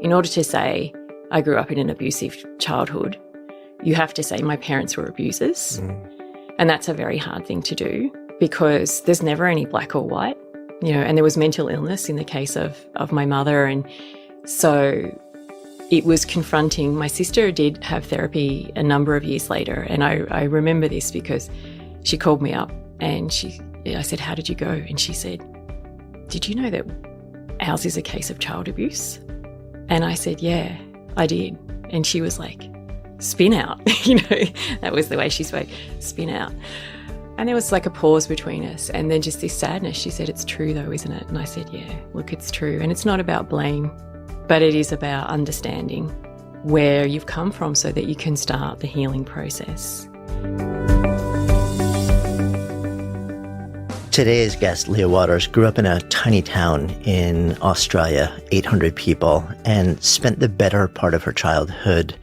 In order to say, I grew up in an abusive childhood, you have to say my parents were abusers. And that's a very hard thing to do because there's never any black or white, and there was mental illness in the case of my mother. And so it was confronting. My sister did have therapy a number of years later. And I remember this because she called me up and I said, how did you go? And she said, did you know that ours is a case of child abuse? And I said, yeah, I did. And she was like, spin out. That was the way she spoke, spin out. And there was like a pause between us and then just this sadness. She said, it's true though, isn't it? And I said, yeah, look, it's true. And it's not about blame, but it is about understanding where you've come from so that you can start the healing process. Today's guest, Leah Waters, grew up in a tiny town in Australia, 800 people, and spent the better part of her childhood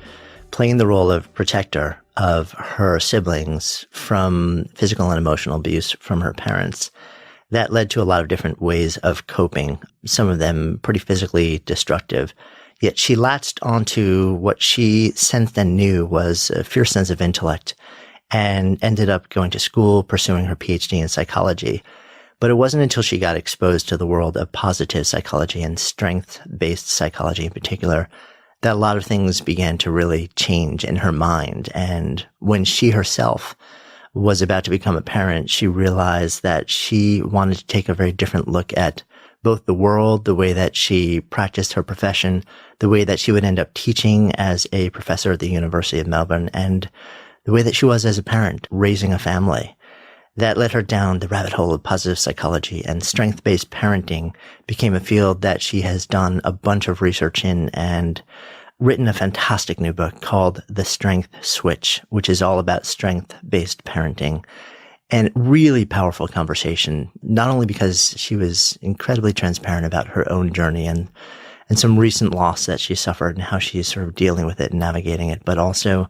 playing the role of protector of her siblings from physical and emotional abuse from her parents. That led to a lot of different ways of coping, some of them pretty physically destructive. Yet she latched onto what she sensed and knew was a fierce sense of intellect and ended up going to school, pursuing her PhD in psychology. But it wasn't until she got exposed to the world of positive psychology and strength-based psychology in particular that a lot of things began to really change in her mind. And when she herself was about to become a parent, she realized that she wanted to take a very different look at both the world, the way that she practiced her profession, the way that she would end up teaching as a professor at the University of Melbourne, and the way that she was as a parent, raising a family. That led her down the rabbit hole of positive psychology, and strength-based parenting became a field that she has done a bunch of research in and written a fantastic new book called The Strength Switch, which is all about strength-based parenting. And really powerful conversation, not only because she was incredibly transparent about her own journey and some recent loss that she suffered and how she's sort of dealing with it and navigating it, but also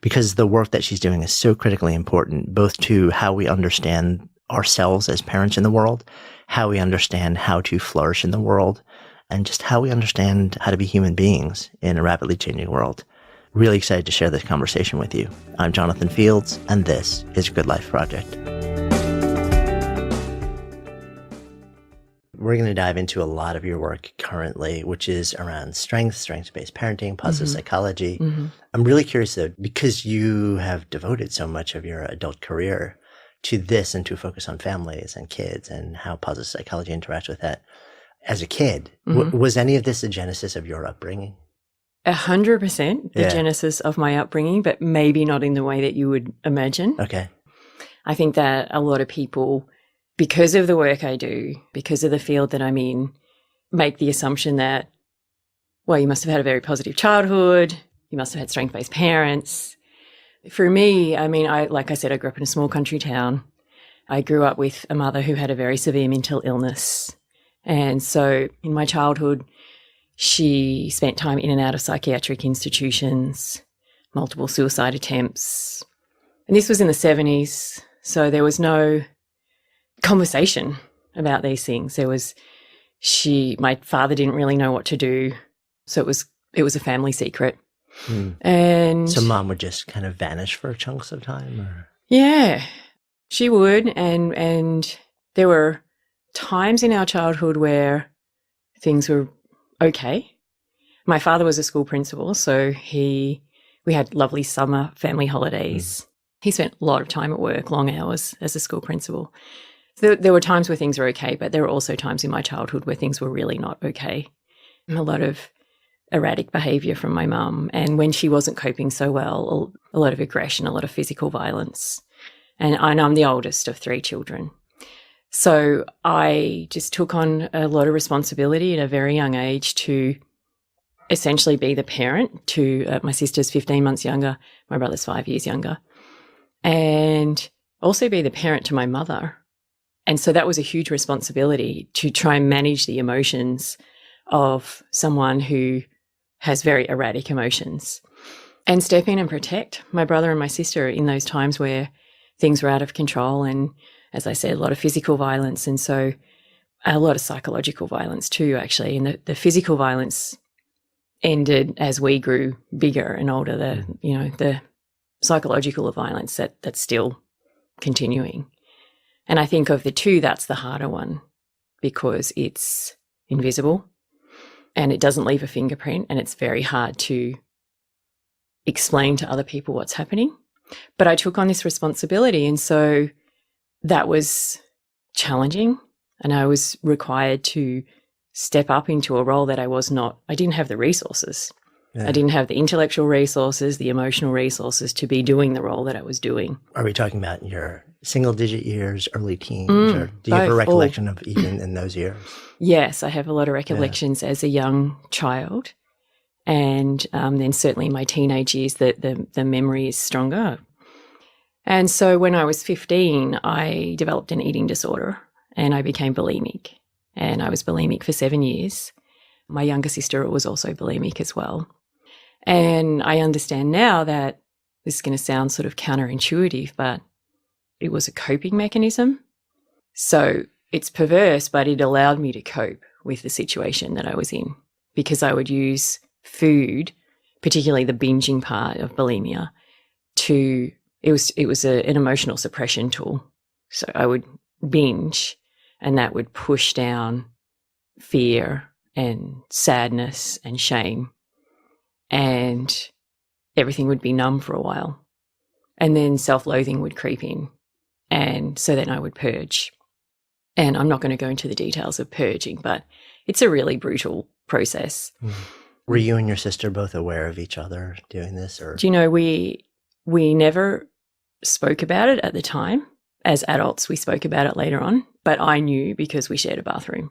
because the work that she's doing is so critically important, both to how we understand ourselves as parents in the world, how we understand how to flourish in the world, and just how we understand how to be human beings in a rapidly changing world. Really excited to share this conversation with you. I'm Jonathan Fields, and this is Good Life Project. We're going to dive into a lot of your work currently, which is around strength-based parenting, positive psychology. I'm really curious, though, because you have devoted so much of your adult career to this and to focus on families and kids and how positive psychology interacts with that. As a kid, was any of this the genesis of your upbringing? 100% the genesis of my upbringing, but maybe not in the way that you would imagine. Okay. I think that a lot of people, because of the work I do, because of the field that I'm in, make the assumption that, well, you must have had a very positive childhood, you must have had strength-based parents. For me, I mean, like I said, I grew up in a small country town. I grew up with a mother who had a very severe mental illness. And so in my childhood, she spent time in and out of psychiatric institutions, multiple suicide attempts. And this was in the 70s, so there was no conversation about these things. My father didn't really know what to do, so it was a family secret. And so mom would just kind of vanish for chunks of time? Or? Yeah, she would. And there were times in our childhood where things were okay. My father was a school principal, so we had lovely summer family holidays. He spent a lot of time at work, long hours as a school principal. So there were times where things were okay, but there were also times in my childhood where things were really not okay. A lot of erratic behaviour from my mum, and when she wasn't coping so well, a lot of aggression, a lot of physical violence. And I'm the oldest of 3 children. So I just took on a lot of responsibility at a very young age to essentially be the parent to my sister's 15 months younger, my brother's 5 years younger, and also be the parent to my mother. And so that was a huge responsibility to try and manage the emotions of someone who has very erratic emotions and step in and protect my brother and my sister in those times where things were out of control. And as I said, a lot of physical violence, and so a lot of psychological violence too, actually. And the physical violence, ended as we grew bigger and older, the psychological violence that's still continuing. And I think of the two, that's the harder one because it's invisible and it doesn't leave a fingerprint and it's very hard to explain to other people what's happening. But I took on this responsibility, and so that was challenging, and I was required to step up into a role that I didn't have the resources. Yeah. I didn't have the intellectual resources, the emotional resources to be doing the role that I was doing. Are we talking about your single-digit years, early teens, or do you have a recollection of even in those years? Yes, I have a lot of recollections as a young child, and then certainly in my teenage years, the memory is stronger. And so when I was 15, I developed an eating disorder, and I became bulimic, and I was bulimic for 7 years. My younger sister was also bulimic as well. And I understand now that this is going to sound sort of counterintuitive, but it was a coping mechanism. So it's perverse, but it allowed me to cope with the situation that I was in because I would use food, particularly the binging part of bulimia, it was an emotional suppression tool. So I would binge, and that would push down fear and sadness and shame, and everything would be numb for a while. And then self-loathing would creep in, and so then I would purge. And I'm not going to go into the details of purging, but it's a really brutal process. Were you and your sister both aware of each other doing this? Or do you know, we never spoke about it at the time. As adults, we spoke about it later on, but I knew because we shared a bathroom.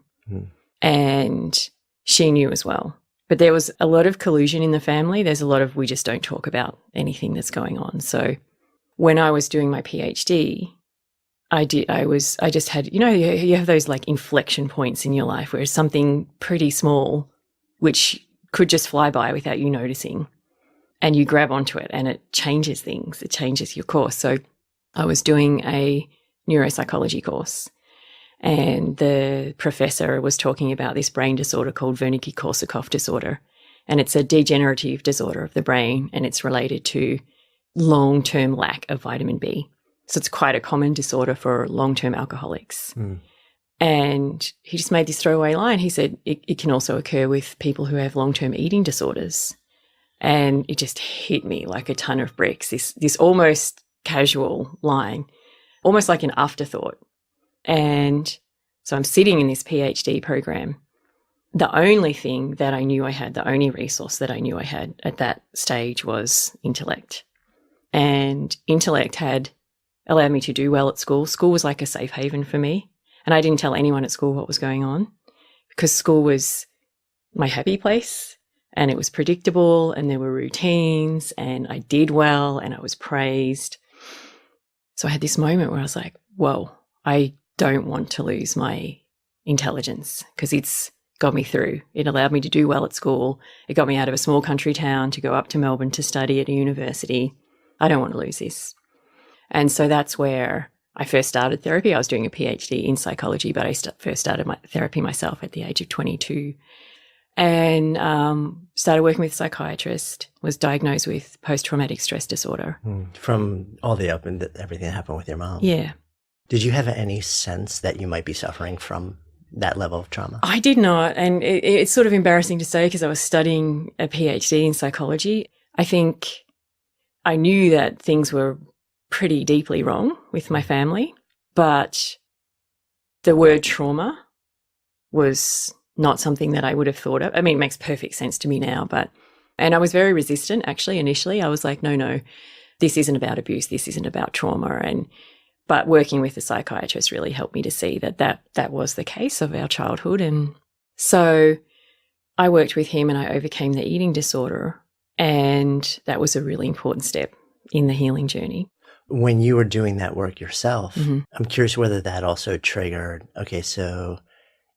And she knew as well. But there was a lot of collusion in the family. There's a lot of we just don't talk about anything that's going on. So when I was doing my PhD, I just had, you have those like inflection points in your life where something pretty small, which could just fly by without you noticing, and you grab onto it and it changes things. It changes your course. So I was doing a neuropsychology course, and the professor was talking about this brain disorder called Wernicke-Korsakoff disorder. And it's a degenerative disorder of the brain, and it's related to long-term lack of vitamin B. So it's quite a common disorder for long-term alcoholics. And he just made this throwaway line. He said it can also occur with people who have long-term eating disorders. And it just hit me like a ton of bricks, this almost casual line, almost like an afterthought. And so I'm sitting in this PhD program. The only thing that I knew I had, the only resource that I knew I had at that stage was intellect. And intellect had allowed me to do well at school. School was like a safe haven for me. And I didn't tell anyone at school what was going on because school was my happy place, and it was predictable, and there were routines, and I did well, and I was praised. So I had this moment where I was like, whoa, I don't want to lose my intelligence because it's got me through. It allowed me to do well at school. It got me out of a small country town to go up to Melbourne to study at a university. I don't want to lose this. And so that's where I first started therapy. I was doing a PhD in psychology, but I first started my therapy myself at the age of 22 and started working with a psychiatrist, was diagnosed with post-traumatic stress disorder. From all the up and everything that happened with your mom. Yeah. Did you have any sense that you might be suffering from that level of trauma? I did not. And it's sort of embarrassing to say because I was studying a PhD in psychology. I think I knew that things were pretty deeply wrong with my family, but the word trauma was not something that I would have thought of. I mean, it makes perfect sense to me now, and I was very resistant actually initially. I was like, no, this isn't about abuse. This isn't about trauma. But working with a psychiatrist really helped me to see that was the case of our childhood. And so I worked with him and I overcame the eating disorder, and that was a really important step in the healing journey. When you were doing that work yourself, I'm curious whether that also triggered, okay, so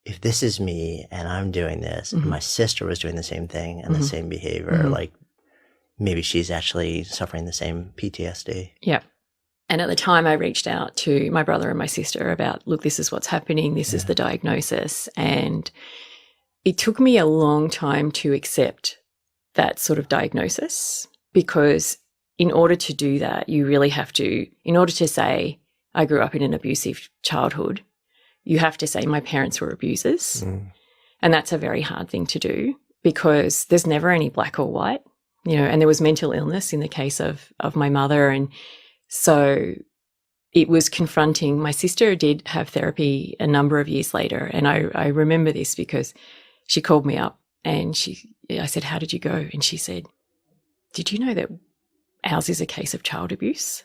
if this is me and I'm doing this, and my sister was doing the same thing and the same behavior, like maybe she's actually suffering the same PTSD. Yeah. And at the time I reached out to my brother and my sister about, look, this is what's happening. This is the diagnosis. And it took me a long time to accept that sort of diagnosis, because in order to do that, you really have to, in order to say, I grew up in an abusive childhood, you have to say my parents were abusers. And that's a very hard thing to do because there's never any black or white, and there was mental illness in the case of my mother. And so it was confronting. My sister did have therapy a number of years later. And I remember this because she called me up and I said, how did you go? And she said, did you know that ours is a case of child abuse?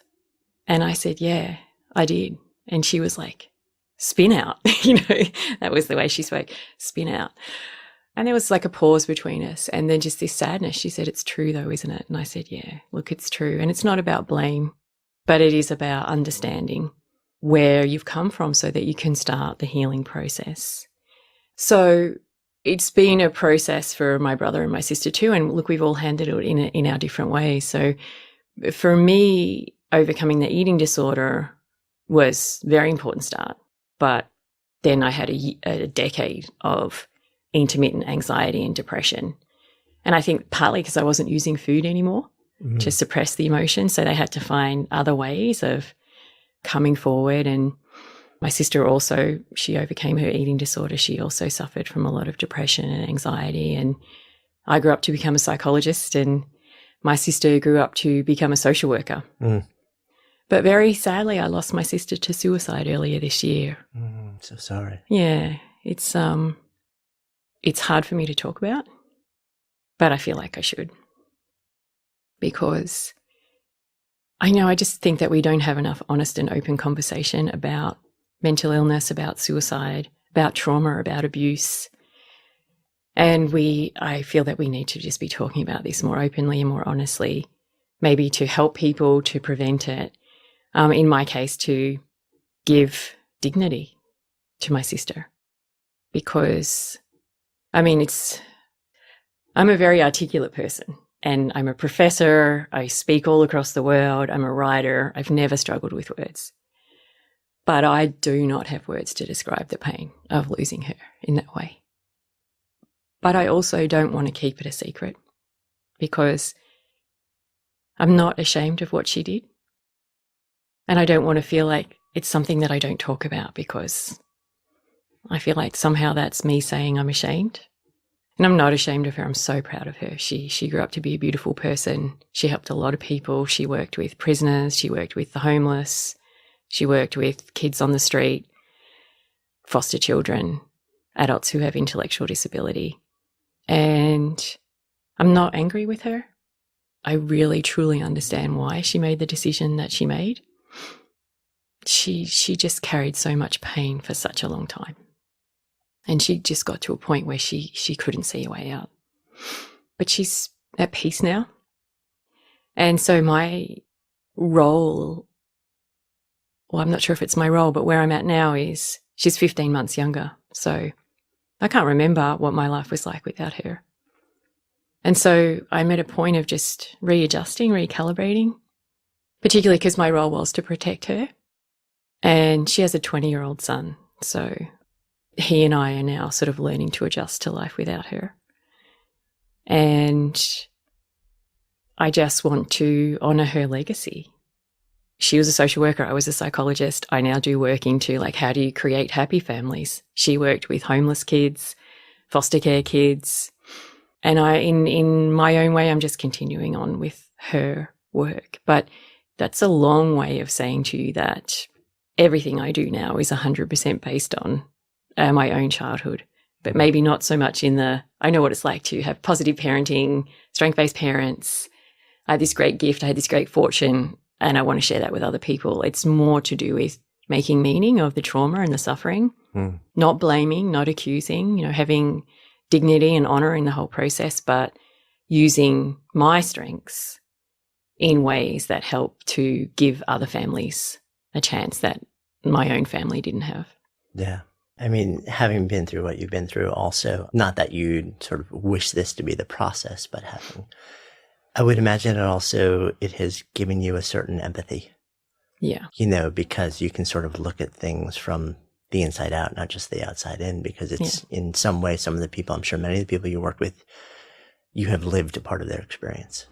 And I said, yeah, I did. And she was like, spin out. That was the way she spoke, spin out. And there was like a pause between us and then just this sadness. She said, it's true though, isn't it? And I said, yeah, look, it's true. And it's not about blame, but it is about understanding where you've come from so that you can start the healing process. So it's been a process for my brother and my sister too. And look, we've all handled it in our different ways. So for me, overcoming the eating disorder was a very important start. But then I had a decade of intermittent anxiety and depression. And I think partly because I wasn't using food anymore to suppress the emotion. So they had to find other ways of coming forward. And my sister also, she overcame her eating disorder. She also suffered from a lot of depression and anxiety. And I grew up to become a psychologist and my sister grew up to become a social worker. But very sadly, I lost my sister to suicide earlier this year. So sorry. Yeah, it's hard for me to talk about, but I feel like I should because I just think that we don't have enough honest and open conversation about mental illness, about suicide, about trauma, about abuse. And I feel that we need to just be talking about this more openly and more honestly, maybe to help people to prevent it. In my case, to give dignity to my sister because, I'm a very articulate person and I'm a professor. I speak all across the world. I'm a writer. I've never struggled with words. But I do not have words to describe the pain of losing her in that way. But I also don't want to keep it a secret because I'm not ashamed of what she did. And I don't want to feel like it's something that I don't talk about because I feel like somehow that's me saying I'm ashamed. And I'm not ashamed of her. I'm so proud of her. She grew up to be a beautiful person. She helped a lot of people. She worked with prisoners. She worked with the homeless. She worked with kids on the street, foster children, adults who have intellectual disability. And I'm not angry with her. I really, truly understand why she made the decision that she made. She just carried so much pain for such a long time. And she just got to a point where she couldn't see a way out. But she's at peace now. And so my role, well, I'm not sure if it's my role, but where I'm at now is she's 15 months younger. So I can't remember what my life was like without her. And so I'm at a point of just readjusting, recalibrating, particularly because my role was to protect her. And she has a 20-year-old son. So he and I are now sort of learning to adjust to life without her. And I just want to honour her legacy. She was a social worker. I was a psychologist. I now do work into how do you create happy families? She worked with homeless kids, foster care kids. And in my own way, I'm just continuing on with her work. But that's a long way of saying to you that everything I do now is 100% based on my own childhood, but maybe not so much I know what it's like to have positive parenting, strength-based parents. I had this great gift, I had this great fortune, and I want to share that with other people. It's more to do with making meaning of the trauma and the suffering, not blaming, not accusing, having dignity and honor in the whole process, but using my strengths in ways that help to give other families a chance that my own family didn't have. Yeah. Having been through what you've been through also, not that you sort of wish this to be the process, but I would imagine it has given you a certain empathy. Yeah. Because you can sort of look at things from the inside out, not just the outside in, because it's in some way, some of the people, I'm sure many of the people you work with you have lived a part of their experience.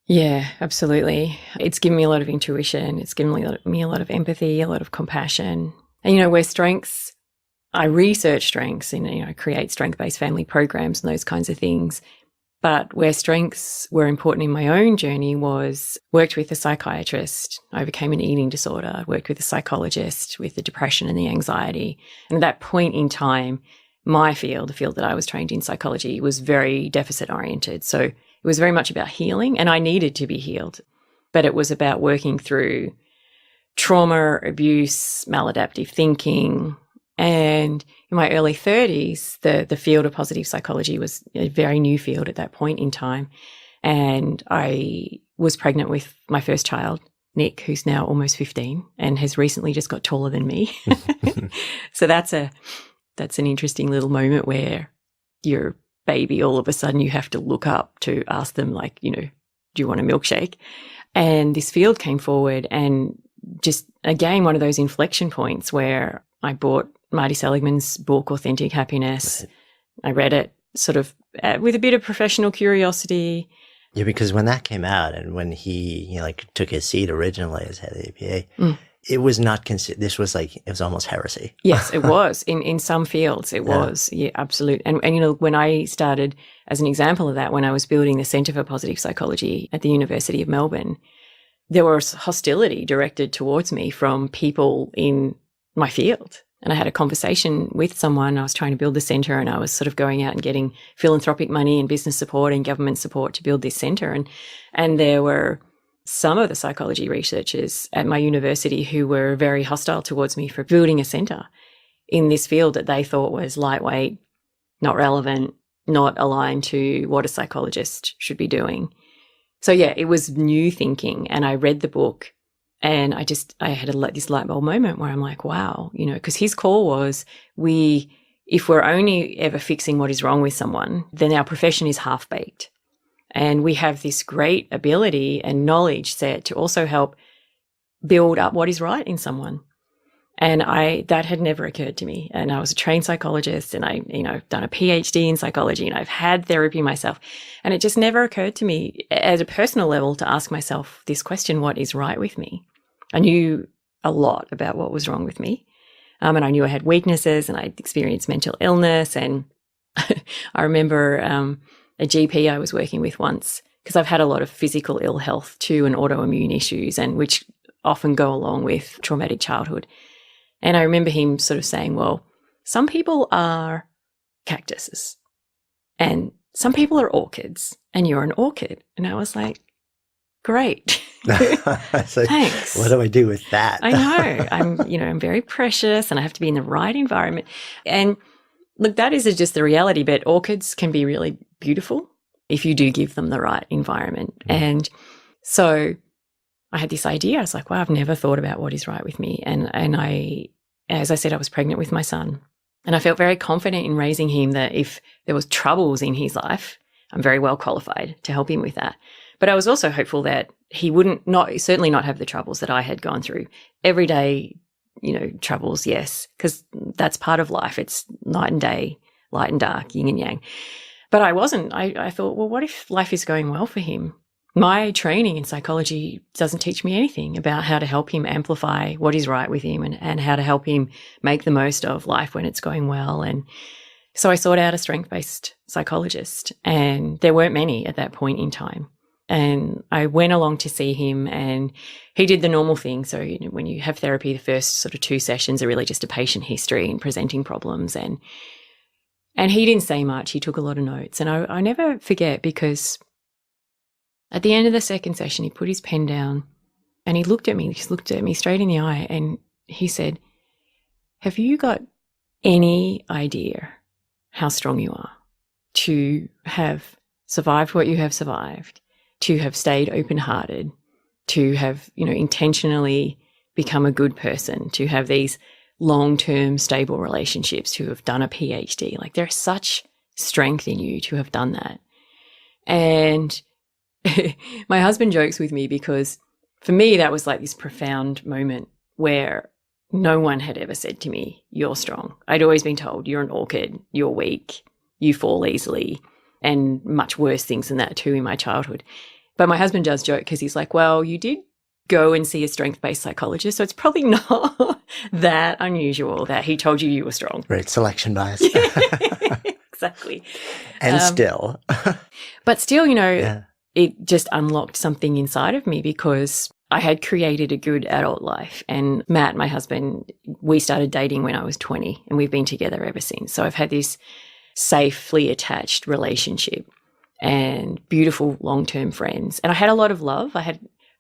Yeah, absolutely. It's given me a lot of intuition. It's given me a lot of empathy, a lot of compassion. And, where strengths, I research strengths and, I create strength-based family programs and those kinds of things. But where strengths were important in my own journey was worked with a psychiatrist, overcame an eating disorder, worked with a psychologist with the depression and the anxiety. And at that point in time, my field, the field that I was trained in, psychology, was very deficit oriented. So it was very much about healing, and I needed to be healed. But it was about working through trauma, abuse, maladaptive thinking. And in my early 30s, the field of positive psychology was a very new field at that point in time. And I was pregnant with my first child, Nick, who's now almost 15 and has recently just got taller than me. So that's an interesting little moment where your baby, all of a sudden you have to look up to ask them, like, do you want a milkshake? And this field came forward, and just, again, one of those inflection points where I bought Marty Seligman's book, Authentic Happiness. Right. I read it sort of with a bit of professional curiosity. Yeah, because when that came out and when he took his seat originally as head of the APA, it was not considered, it was almost heresy. Yes, it was. In some fields, it was. Yeah, absolutely. And when I started, as an example of that, when I was building the Centre for Positive Psychology at the University of Melbourne, there was hostility directed towards me from people in my field. And I had a conversation with someone. I was trying to build the centre, and I was sort of going out and getting philanthropic money and business support and government support to build this centre. And there were some of the psychology researchers at my university who were very hostile towards me for building a centre in this field that they thought was lightweight, not relevant, not aligned to what a psychologist should be doing. So yeah, it was new thinking. And I read the book. And I had this light bulb moment where I'm like, wow, because his call was, if we're only ever fixing what is wrong with someone, then our profession is half-baked. And we have this great ability and knowledge set to also help build up what is right in someone. And that had never occurred to me. And I was a trained psychologist, and I've done a PhD in psychology, and I've had therapy myself. And it just never occurred to me at a personal level to ask myself this question, what is right with me? I knew a lot about what was wrong with me. And I knew I had weaknesses, and I'd experienced mental illness. And I remember a GP I was working with once, because I've had a lot of physical ill health too, and autoimmune issues, and which often go along with traumatic childhood. And I remember him sort of saying, well, some people are cactuses and some people are orchids, and you're an orchid. And I was like, great. Thanks. What do I do with that? I know. I'm very precious, and I have to be in the right environment. And look, that is just the reality, but orchids can be really beautiful if you do give them the right environment. And so I had this idea. I was like, wow, I've never thought about what is right with me. And I, as I said, I was pregnant with my son, and I felt very confident in raising him that if there was troubles in his life, I'm very well qualified to help him with that. But I was also hopeful that he certainly not have the troubles that I had gone through. Every day, troubles, yes, because that's part of life. It's night and day, light and dark, yin and yang. But I wasn't. I thought, well, what if life is going well for him? My training in psychology doesn't teach me anything about how to help him amplify what is right with him, and how to help him make the most of life when it's going well. And so I sought out a strength-based psychologist, and there weren't many at that point in time. And I went along to see him, and he did the normal thing. So, when you have therapy, the first sort of 2 sessions are really just a patient history and presenting problems. And he didn't say much. He took a lot of notes. And I never forget, because at the end of the second session, he put his pen down and he looked at me. He just looked at me straight in the eye, and he said, have you got any idea how strong you are to have survived what you have survived, to have stayed open-hearted, to have, intentionally become a good person, to have these long-term stable relationships, to have done a PhD. Like, there's such strength in you to have done that. And my husband jokes with me, because for me, that was like this profound moment where no one had ever said to me, you're strong. I'd always been told, you're an orchid, you're weak, you fall easily, and much worse things than that too in my childhood. But my husband does joke because he's like, well, you did go and see a strength-based psychologist, so it's probably not that unusual that he told you were strong. Right, selection bias. Exactly. And still. But still, it just unlocked something inside of me because I had created a good adult life. And Matt, my husband, we started dating when I was 20 and we've been together ever since. So I've had this safely attached relationship and beautiful long-term friends. And I had a lot of love.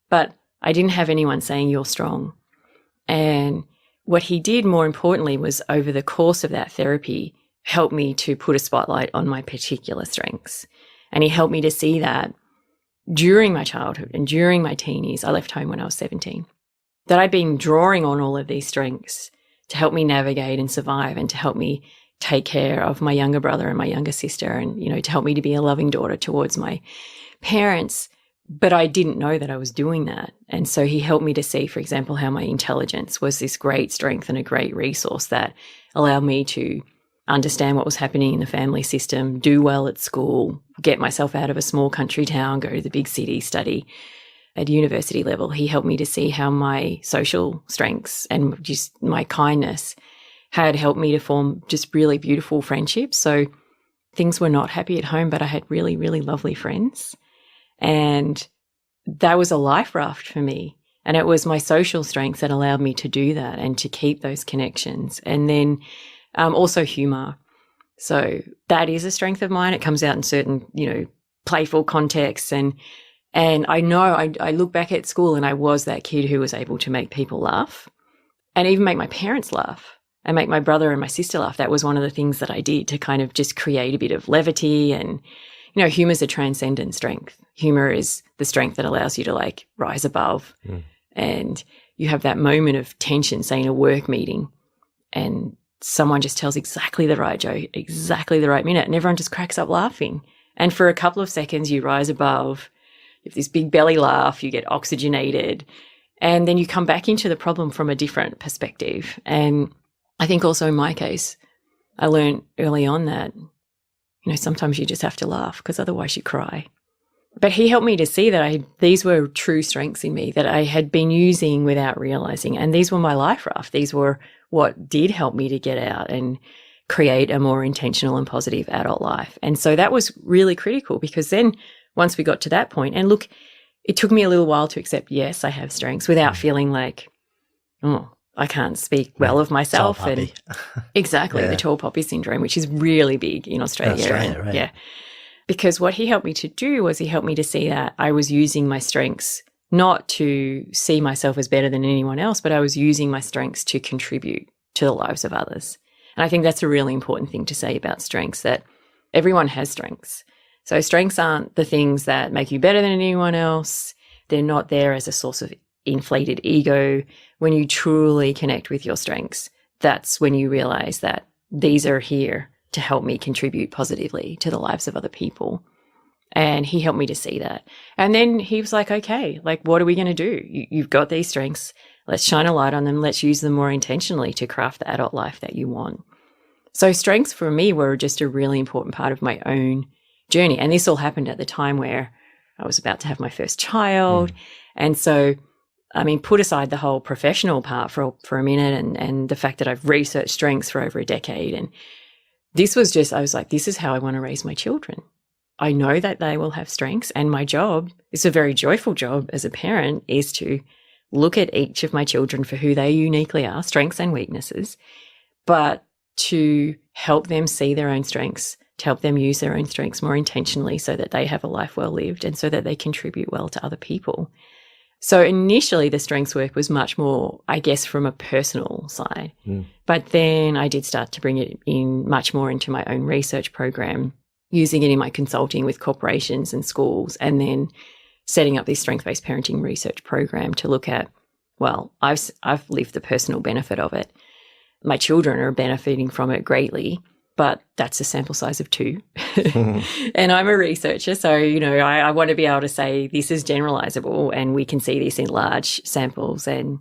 But I didn't have anyone saying you're strong. And what he did more importantly was over the course of that therapy, help me to put a spotlight on my particular strengths. And he helped me to see that during my childhood and during my teen years, I left home when I was 17, that I'd been drawing on all of these strengths to help me navigate and survive and to help me take care of my younger brother and my younger sister and, to help me to be a loving daughter towards my parents. But I didn't know that I was doing that. And so he helped me to see, for example, how my intelligence was this great strength and a great resource that allowed me to understand what was happening in the family system, do well at school, get myself out of a small country town, go to the big city, study at university level. He helped me to see how my social strengths and just my kindness had helped me to form just really beautiful friendships. So things were not happy at home, but I had really, really lovely friends. And that was a life raft for me. And it was my social strengths that allowed me to do that and to keep those connections. And then also humor. So that is a strength of mine. It comes out in certain, playful contexts. And I know I look back at school and I was that kid who was able to make people laugh and even make my parents laugh and make my brother and my sister laugh. That was one of the things that I did to kind of just create a bit of levity. And, humor is a transcendent strength. Humor is the strength that allows you to rise above. And you have that moment of tension, say in a work meeting, and someone just tells exactly the right joke, exactly the right minute, and everyone just cracks up laughing. And for a couple of seconds, you rise above, you have this big belly laugh, you get oxygenated, and then you come back into the problem from a different perspective. And I think also in my case, I learned early on that, sometimes you just have to laugh because otherwise you cry. But he helped me to see that these were true strengths in me that I had been using without realizing. And these were my life raft. These were what did help me to get out and create a more intentional and positive adult life. And so that was really critical because then once we got to that point, and look, it took me a little while to accept, yes, I have strengths without feeling like, oh, I can't speak well of myself. And exactly, the tall poppy syndrome, which is really big in Australia. Right. Yeah. Because what he helped me to do was he helped me to see that I was using my strengths not to see myself as better than anyone else, but I was using my strengths to contribute to the lives of others. And I think that's a really important thing to say about strengths, that everyone has strengths. So strengths aren't the things that make you better than anyone else. They're not there as a source of inflated ego. When you truly connect with your strengths, that's when you realize that these are here to help me contribute positively to the lives of other people. And he helped me to see that. And then he was like, okay, what are we going to do? You've got these strengths. Let's shine a light on them. Let's use them more intentionally to craft the adult life that you want. So strengths for me were just a really important part of my own journey. And this all happened at the time where I was about to have my first child. And so, put aside the whole professional part for a minute and the fact that I've researched strengths for over a decade. And this was just, I was like, this is how I want to raise my children. I know that they will have strengths, and my job, it's a very joyful job as a parent, is to look at each of my children for who they uniquely are, strengths and weaknesses, but to help them see their own strengths, to help them use their own strengths more intentionally so that they have a life well lived and so that they contribute well to other people. So initially the strengths work was much more, I guess, from a personal side. But then I did start to bring it in much more into my own research program, using it in my consulting with corporations and schools, and then setting up this strength-based parenting research program to look at, well, I've lived the personal benefit of it. My children are benefiting from it greatly, but that's a sample size of 2. And I'm a researcher, so, I want to be able to say this is generalizable and we can see this in large samples. And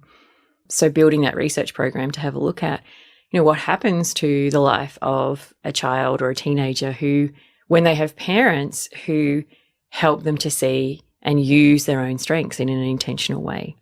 so building that research program to have a look at, what happens to the life of a child or a teenager who when they have parents who help them to see and use their own strengths in an intentional way.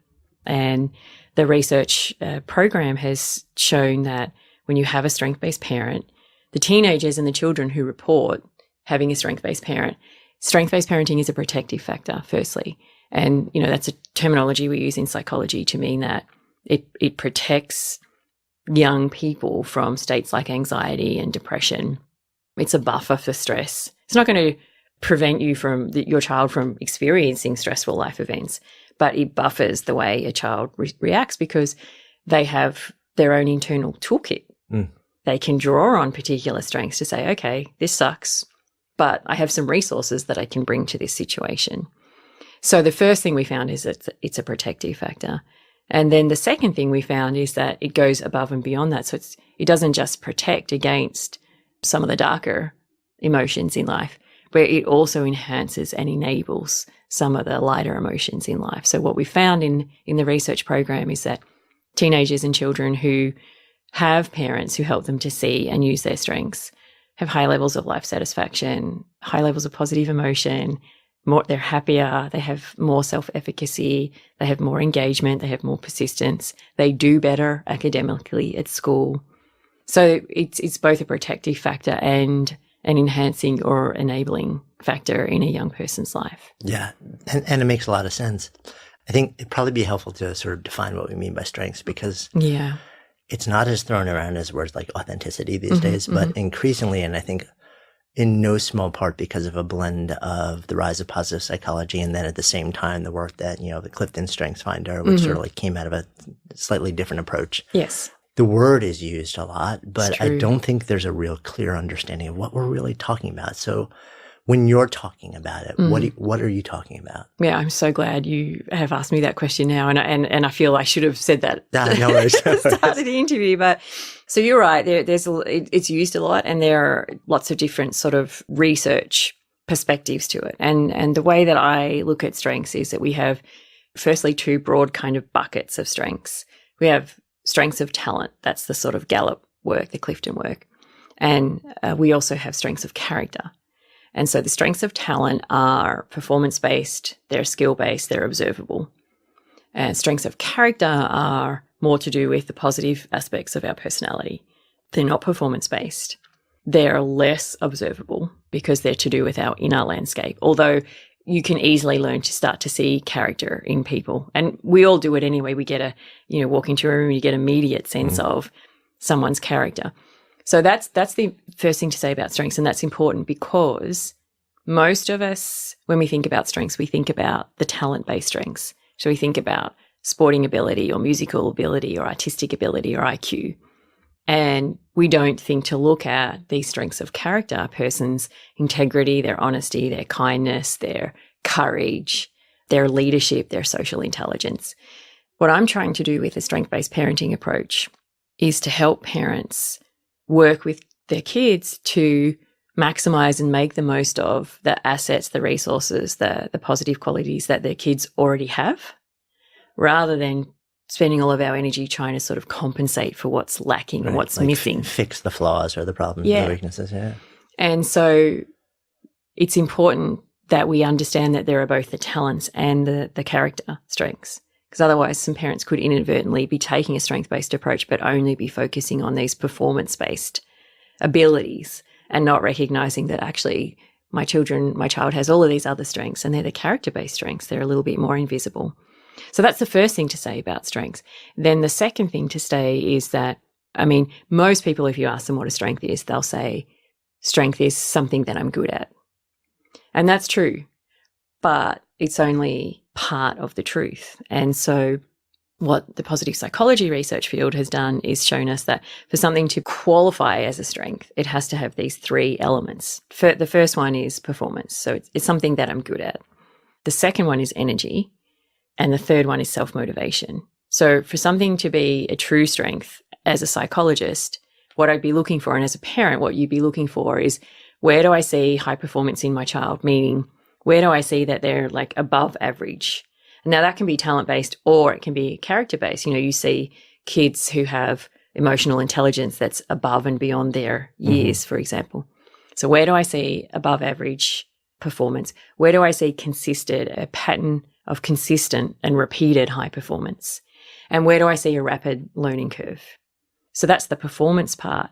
And the research program has shown that when you have a strength-based parent, the teenagers and the children who report having a strength-based parenting is a protective factor, firstly. And, that's a terminology we use in psychology to mean that it protects young people from states like anxiety and depression. It's a buffer for stress. It's not going to prevent you your child from experiencing stressful life events, but it buffers the way a child reacts because they have their own internal toolkit. They can draw on particular strengths to say, okay, this sucks, but I have some resources that I can bring to this situation. So the first thing we found is that it's a protective factor. And then the second thing we found is that it goes above and beyond that. So it doesn't just protect against some of the darker emotions in life, but it also enhances and enables some of the lighter emotions in life. So what we found in the research program is that teenagers and children who have parents who help them to see and use their strengths have high levels of life satisfaction, high levels of positive emotion, they're happier, they have more self-efficacy, they have more engagement, they have more persistence, they do better academically at school. So it's both a protective factor and an enhancing or enabling factor in a young person's life. Yeah, and it makes a lot of sense. I think it'd probably be helpful to sort of define what we mean by strengths because it's not as thrown around as words like authenticity these days, but increasingly, and I think in no small part because of a blend of the rise of positive psychology and then at the same time the work that, the Clifton Strengths Finder, which sort of like came out of a slightly different approach. Yes. The word is used a lot, but I don't think there's a real clear understanding of what we're really talking about. So when you're talking about it, what are you talking about? Yeah, I'm so glad you have asked me that question now, and I feel I should have said that no worries. at the start of the interview. But so you're right. It's used a lot, and there are lots of different sort of research perspectives to it. And the way that I look at strengths is that we have, firstly, two broad kind of buckets of strengths. We have strengths of talent. That's the sort of Gallup work, the Clifton work, and we also have strengths of character. And so the strengths of talent are performance-based, they're skill-based, they're observable. And strengths of character are more to do with the positive aspects of our personality. They're not performance-based. They're less observable because they're to do with our inner landscape, although you can easily learn to start to see character in people. And we all do it anyway. We get walk into a room, you get an immediate sense of someone's character. So that's the first thing to say about strengths, and that's important because most of us, when we think about strengths, we think about the talent-based strengths. So we think about sporting ability or musical ability or artistic ability or IQ. And we don't think to look at these strengths of character, a person's integrity, their honesty, their kindness, their courage, their leadership, their social intelligence. What I'm trying to do with a strength-based parenting approach is to help parents work with their kids to maximize and make the most of the assets, the resources, the positive qualities that their kids already have, rather than spending all of our energy trying to sort of compensate for what's lacking and what's missing. Fix the flaws or the problems, the weaknesses, And so it's important that we understand that there are both the talents and the character strengths. Because otherwise some parents could inadvertently be taking a strength-based approach but only be focusing on these performance-based abilities and not recognizing that actually my child has all of these other strengths and they're the character-based strengths. They're a little bit more invisible. So that's the first thing to say about strengths. Then the second thing to say is that, most people, if you ask them what a strength is, they'll say strength is something that I'm good at. And that's true, but it's only part of the truth. And so what the positive psychology research field has done is shown us that for something to qualify as a strength, it has to have these three elements. The first one is performance. So it's something that I'm good at. The second one is energy. And the third one is self-motivation. So for something to be a true strength as a psychologist, what I'd be looking for, and as a parent, what you'd be looking for is, where do I see high performance in my child? Meaning, where do I see that they're like above average? Now that can be talent-based or it can be character-based. You see kids who have emotional intelligence that's above and beyond their years, for example. So where do I see above average performance? Where do I see a pattern of consistent and repeated high performance? And where do I see a rapid learning curve? So that's the performance part,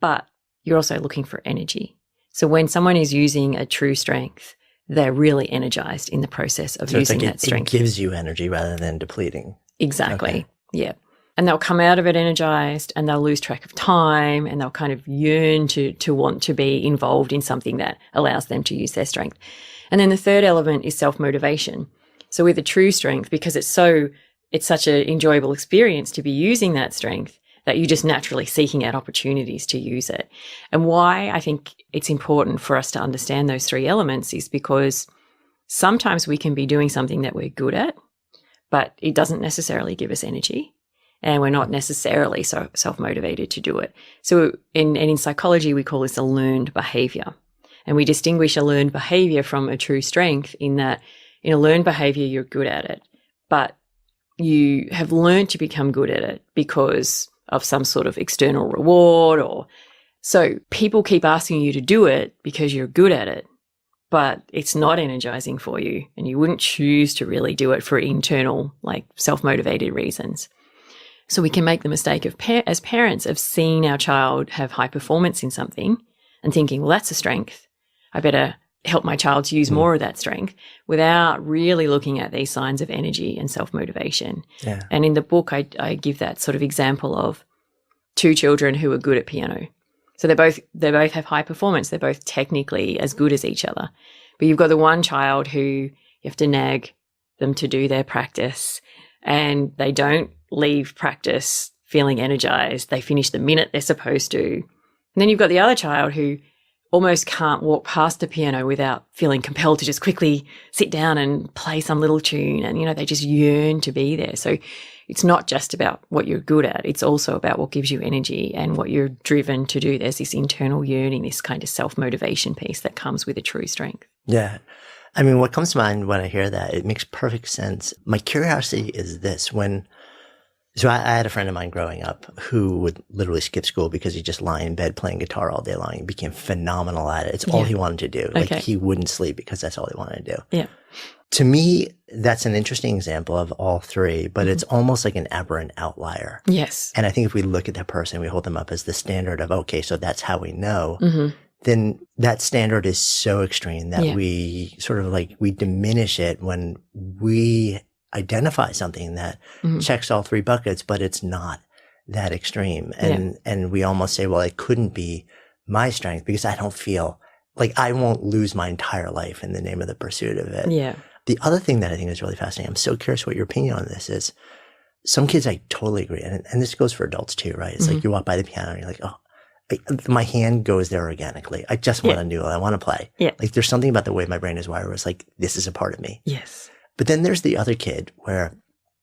but you're also looking for energy. So when someone is using a true strength, they're really energized in the process of using that strength. It gives you energy rather than depleting. Exactly. Okay. Yeah. And they'll come out of it energized, and they'll lose track of time, and they'll kind of yearn to want to be involved in something that allows them to use their strength. And then the third element is self-motivation. So with a true strength, because it's such an enjoyable experience to be using that strength, that you're just naturally seeking out opportunities to use it. And why I think it's important for us to understand those three elements is because sometimes we can be doing something that we're good at, but it doesn't necessarily give us energy. And we're not necessarily so self-motivated to do it. So in psychology, we call this a learned behavior. And we distinguish a learned behavior from a true strength in that in a learned behavior, you're good at it, but you have learned to become good at it because of some sort of external reward. Or so people keep asking you to do it because you're good at it, but it's not energizing for you. And you wouldn't choose to really do it for internal, like self-motivated reasons. So we can make the mistake of as parents of seeing our child have high performance in something and thinking, well, that's a strength. I better help my child to use more of that strength, without really looking at these signs of energy and self-motivation. Yeah. And in the book, I give that sort of example of two children who are good at piano. So they both have high performance. They're both technically as good as each other. But you've got the one child who you have to nag them to do their practice, and they don't leave practice feeling energized. They finish the minute they're supposed to. And then you've got the other child who almost can't walk past the piano without feeling compelled to just quickly sit down and play some little tune. And, they just yearn to be there. So it's not just about what you're good at. It's also about what gives you energy and what you're driven to do. There's this internal yearning, this kind of self-motivation piece that comes with a true strength. Yeah. I mean, what comes to mind when I hear that, it makes perfect sense. My curiosity is this. So I had a friend of mine growing up who would literally skip school because he'd just lie in bed playing guitar all day long. He became phenomenal at it. It's all he wanted to do. Like he wouldn't sleep because that's all he wanted to do. Yeah. To me, that's an interesting example of all three, but it's almost like an aberrant outlier. Yes. And I think if we look at that person, we hold them up as the standard of, okay, so that's how we know. Then that standard is so extreme that we sort of we diminish it when we identify something that checks all three buckets, but it's not that extreme. And we almost say, well, it couldn't be my strength because I don't feel like I won't lose my entire life in the name of the pursuit of it. Yeah. The other thing that I think is really fascinating, I'm so curious what your opinion on this is. Some kids, I totally agree. And this goes for adults too, right? It's like you walk by the piano and you're like, oh, my hand goes there organically. I just want to do it. I want to play. Yeah. Like there's something about the way my brain is wired where it's like, this is a part of me. Yes. But then there's the other kid where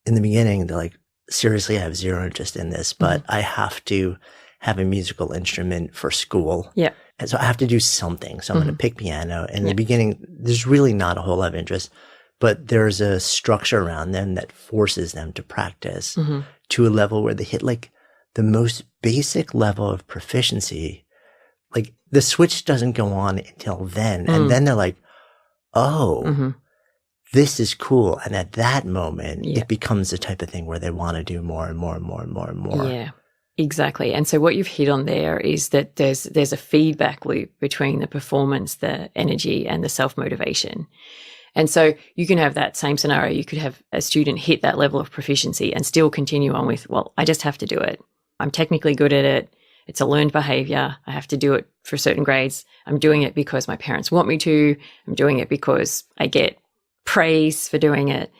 in the beginning, they're like, seriously, I have zero interest in this, but I have to have a musical instrument for school. Yeah. And so I have to do something. So I'm going to pick piano. And in the beginning, there's really not a whole lot of interest, but there's a structure around them that forces them to practice to a level where they hit like the most basic level of proficiency. Like the switch doesn't go on until then. And then they're like, oh, this is cool. And at that moment, it becomes the type of thing where they want to do more and more and more and more and more. Yeah, exactly. And so what you've hit on there is that there's a feedback loop between the performance, the energy, and the self-motivation. And so you can have that same scenario. You could have a student hit that level of proficiency and still continue on with, well, I just have to do it. I'm technically good at it. It's a learned behavior. I have to do it for certain grades. I'm doing it because my parents want me to. I'm doing it because I get praise for doing it.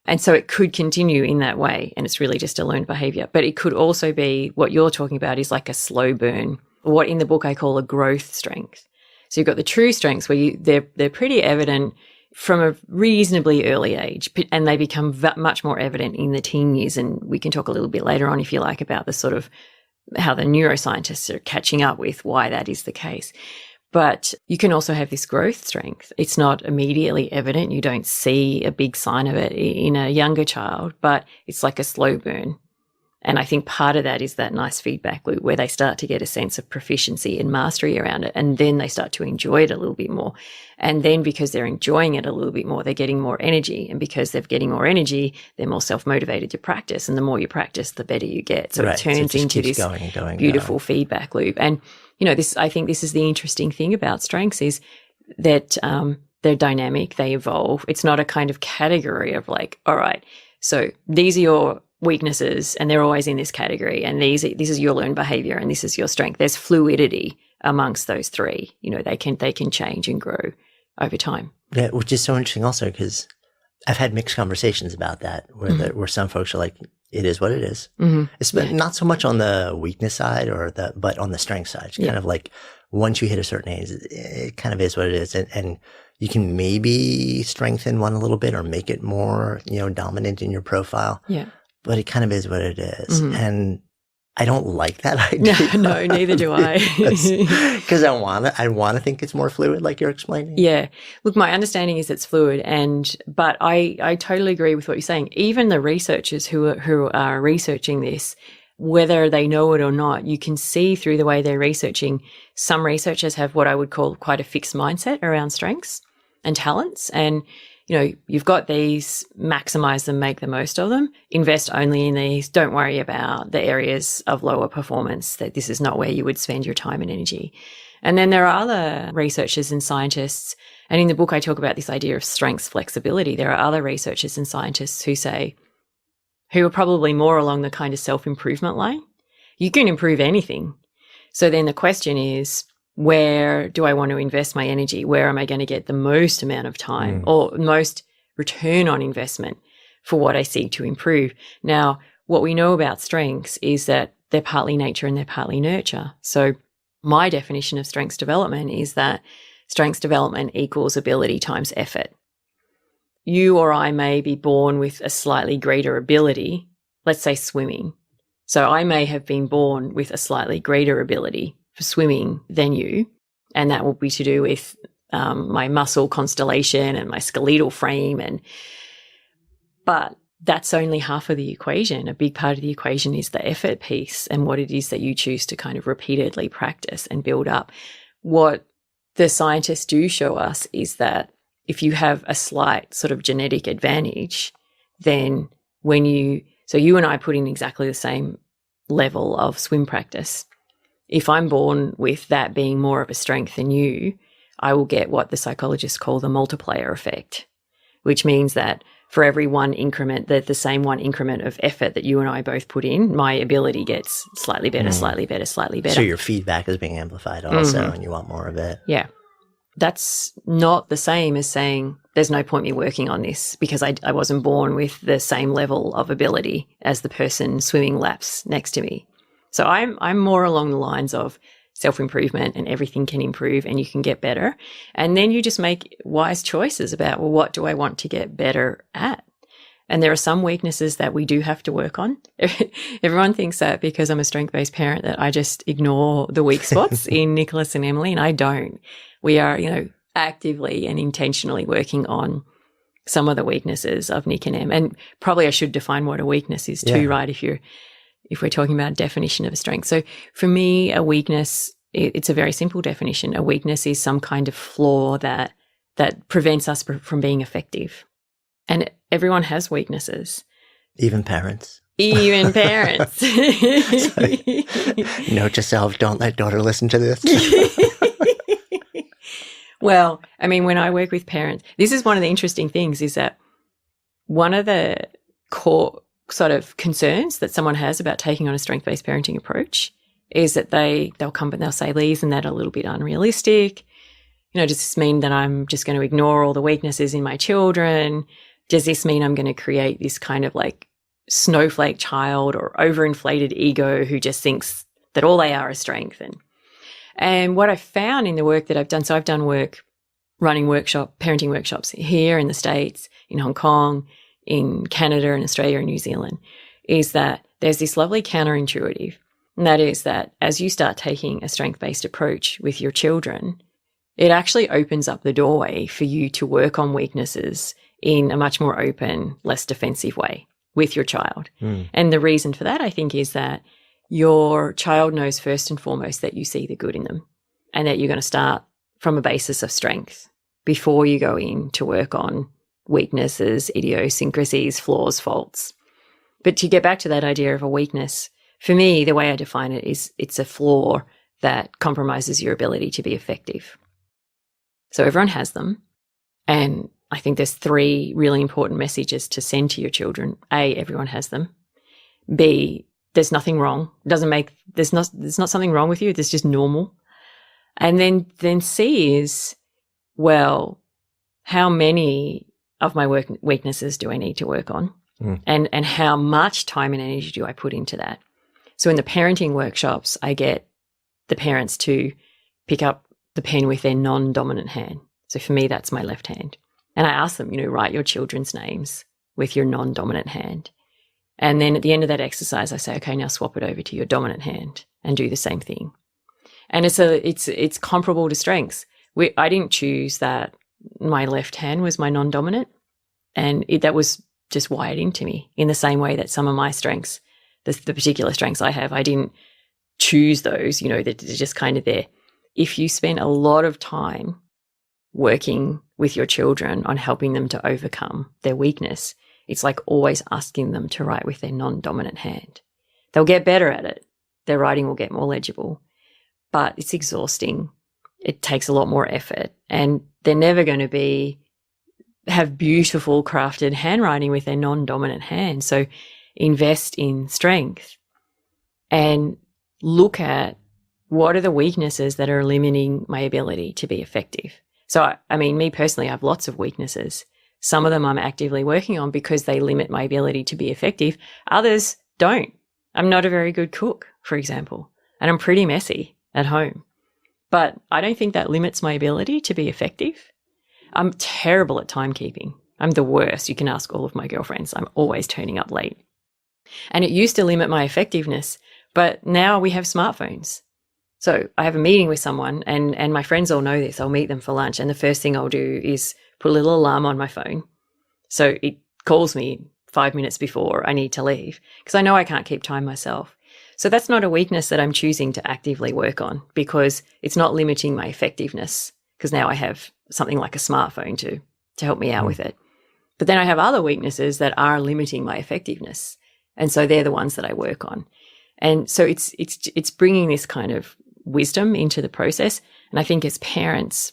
And so it could continue in that way. And it's really just a learned behavior. But it could also be what you're talking about is like a slow burn, what in the book I call a growth strength. So you've got the true strengths where they're pretty evident from a reasonably early age, and they become much more evident in the teen years. And we can talk a little bit later on, if you like, about the sort of how the neuroscientists are catching up with why that is the case. But you can also have this growth strength. It's not immediately evident. You don't see a big sign of it in a younger child, but it's like a slow burn. And I think part of that is that nice feedback loop where they start to get a sense of proficiency and mastery around it. And then they start to enjoy it a little bit more. And then because they're enjoying it a little bit more, they're getting more energy. And because they're getting more energy, they're more self-motivated to practice. And the more you practice, the better you get. So it turns into this beautiful feedback loop. And, I think this is the interesting thing about strengths is that they're dynamic, they evolve. It's not a kind of category of like, all right, so these are your weaknesses and they're always in this category, and this is your learned behavior and this is your strength. There's fluidity amongst those three. They can change and grow over time. Yeah, which is so interesting also because I've had mixed conversations about that where some folks are like, it is what it is. Mm-hmm. It's not so much on the weakness side but on the strength side. It's kind of like once you hit a certain age, it kind of is what it is. And you can maybe strengthen one a little bit or make it more, dominant in your profile. Yeah. But it kind of is what it is. Mm-hmm. And I don't like that idea. No, neither do I. Because I want to think it's more fluid, like you're explaining. Yeah. Look, my understanding is it's fluid, but I totally agree with what you're saying. Even the researchers who are researching this, whether they know it or not, you can see through the way they're researching. Some researchers have what I would call quite a fixed mindset around strengths and talents, and you've got these, maximize them, make the most of them, invest only in these, don't worry about the areas of lower performance, that this is not where you would spend your time and energy. And then there are other researchers and scientists, and in the book I talk about this idea of strengths flexibility. There are other researchers and scientists who are probably more along the kind of self-improvement line. You can improve anything. So then the question is, where do I want to invest my energy? Where am I going to get the most amount of time or most return on investment for what I seek to improve? Now, what we know about strengths is that they're partly nature and they're partly nurture. So my definition of strengths development is that strengths development equals ability times effort. You or I may be born with a slightly greater ability, let's say swimming. So I may have been born with a slightly greater ability for swimming than you, and that will be to do with my muscle constellation and my skeletal frame. But that's only half of the equation. A big part of the equation is the effort piece and what it is that you choose to kind of repeatedly practice and build up. What the scientists do show us is that if you have a slight sort of genetic advantage, then so you and I put in exactly the same level of swim practice. If I'm born with that being more of a strength than you, I will get what the psychologists call the multiplier effect, which means that for every one increment, the same one increment of effort that you and I both put in, my ability gets slightly better, slightly better, slightly better. So your feedback is being amplified also, and you want more of it. Yeah. That's not the same as saying there's no point me working on this because I wasn't born with the same level of ability as the person swimming laps next to me. So I'm more along the lines of self-improvement, and everything can improve and you can get better. And then you just make wise choices about, well, what do I want to get better at? And there are some weaknesses that we do have to work on. Everyone thinks that because I'm a strength-based parent that I just ignore the weak spots in Nicholas and Emily, and I don't. We are, actively and intentionally working on some of the weaknesses of Nick and Em. And probably I should define what a weakness is too, right? If we're talking about definition of a strength. So for me, a weakness, it's a very simple definition. A weakness is some kind of flaw that prevents us from being effective. And everyone has weaknesses. Even parents. Even parents. Note to self, don't let daughter listen to this. Well, I mean, when I work with parents, this is one of the interesting things is that one of the core sort of concerns that someone has about taking on a strength-based parenting approach is that they'll come and they'll say, Lee, isn't that a little bit unrealistic? Does this mean that I'm just going to ignore all the weaknesses in my children? Does this mean I'm going to create this kind of like snowflake child or overinflated ego who just thinks that all they are is strength? And what I found in the work that I've done, so I've done work running parenting workshops here in the States, in Hong Kong, in Canada and Australia and New Zealand, is that there's this lovely counterintuitive. And that is that as you start taking a strength-based approach with your children, it actually opens up the doorway for you to work on weaknesses in a much more open, less defensive way. with your child. And the reason for that, I think, is that your child knows first and foremost that you see the good in them and that you're going to start from a basis of strength before you go in to work on weaknesses, idiosyncrasies, flaws, faults. But to get back to that idea of a weakness, for me, the way I define it is it's a flaw that compromises your ability to be effective. So everyone has them. And I think there's 3 really important messages to send to your children. A, everyone has them. B, there's nothing wrong. There's not something wrong with you. It's just normal. And then C is, well, how many of my weaknesses do I need to work on? And how much time and energy do I put into that? So in the parenting workshops, I get the parents to pick up the pen with their non-dominant hand. So for me, that's my left hand. And I ask them, write your children's names with your non-dominant hand. And then at the end of that exercise, I say, okay, now swap it over to your dominant hand and do the same thing. And it's comparable to strengths. I didn't choose that my left hand was my non-dominant, and that was just wired into me in the same way that some of my strengths, the particular strengths I have, I didn't choose those, they're just kind of there. If you spend a lot of time working with your children on helping them to overcome their weakness, it's like always asking them to write with their non-dominant hand. They'll get better at it. Their writing will get more legible, but it's exhausting. It takes a lot more effort, and they're never going to have beautiful crafted handwriting with their non-dominant hand. So invest in strength and look at what are the weaknesses that are limiting my ability to be effective. So, I mean, me personally, I have lots of weaknesses. Some of them I'm actively working on because they limit my ability to be effective. Others don't. I'm not a very good cook, for example, and I'm pretty messy at home. But I don't think that limits my ability to be effective. I'm terrible at timekeeping. I'm the worst. You can ask all of my girlfriends. I'm always turning up late. And it used to limit my effectiveness, but now we have smartphones. So I have a meeting with someone, and my friends all know this. I'll meet them for lunch, and the first thing I'll do is put a little alarm on my phone. So it calls me 5 minutes before I need to leave because I know I can't keep time myself. So that's not a weakness that I'm choosing to actively work on because it's not limiting my effectiveness because now I have something like a smartphone to help me out with it. But then I have other weaknesses that are limiting my effectiveness. And so they're the ones that I work on. And so it's bringing this kind of wisdom into the process. And I think as parents,